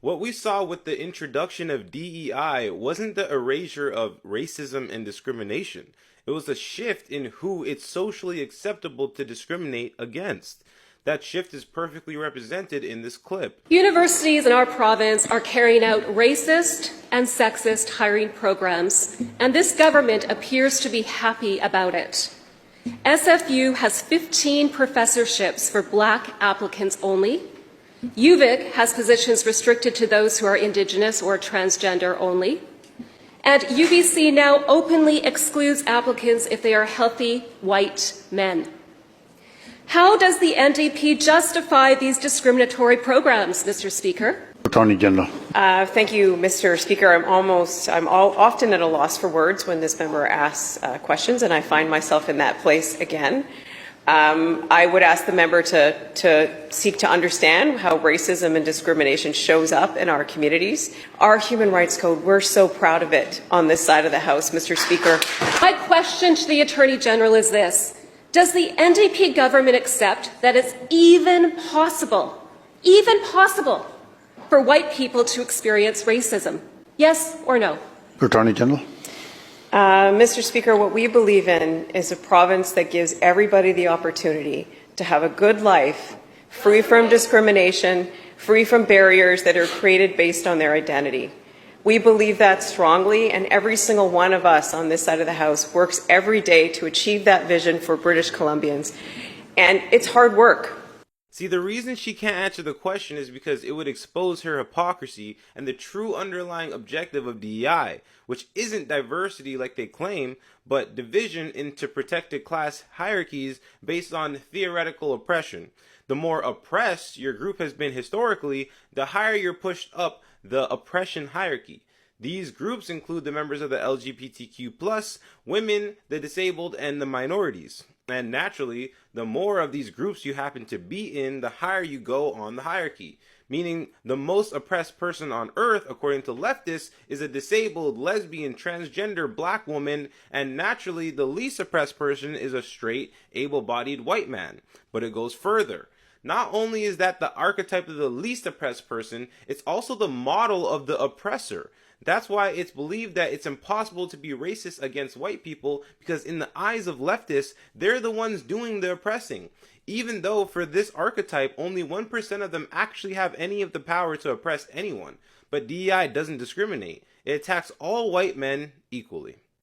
What we saw with the introduction of DEI wasn't the erasure of racism and discrimination. It was a shift in who it's socially acceptable to discriminate against. That shift is perfectly represented in this clip. Universities in our province are carrying out racist and sexist hiring programs, and this government appears to be happy about it. SFU has 15 professorships for Black applicants only. UVic has positions restricted to those who are Indigenous or transgender only. And UBC now openly excludes applicants if they are healthy white men. How does the NDP justify these discriminatory programs, Mr. Speaker? Attorney General. Thank you, Mr. Speaker. I'm often at a loss for words when this member asks questions, and I find myself in that place again. I would ask the member to seek to understand how racism and discrimination shows up in our communities. Our Human Rights Code, we're so proud of it on this side of the House, Mr. Speaker. My question to the Attorney General is this. Does the NDP government accept that it's even possible for white people to experience racism? Yes or no? Attorney General. Mr. Speaker, what we believe in is a province that gives everybody the opportunity to have a good life, free from discrimination, free from barriers that are created based on their identity. We believe that strongly, and every single one of us on this side of the House works every day to achieve that vision for British Columbians. And it's hard work. See, the reason she can't answer the question is because it would expose her hypocrisy and the true underlying objective of DEI, which isn't diversity like they claim, but division into protected class hierarchies based on theoretical oppression. The more oppressed your group has been historically, the higher you're pushed up the oppression hierarchy. These groups include the members of the LGBTQ+, women, the disabled, and the minorities. And naturally, the more of these groups you happen to be in, the higher you go on the hierarchy. Meaning, the most oppressed person on earth, according to leftists, is a disabled, lesbian, transgender black woman, and naturally, the least oppressed person is a straight, able-bodied white man. But it goes further. Not only is that the archetype of the least oppressed person, it's also the model of the oppressor. That's why it's believed that it's impossible to be racist against white people, because in the eyes of leftists, they're the ones doing the oppressing. Even though for this archetype, only 1% of them actually have any of the power to oppress anyone. But DEI doesn't discriminate. It attacks all white men equally.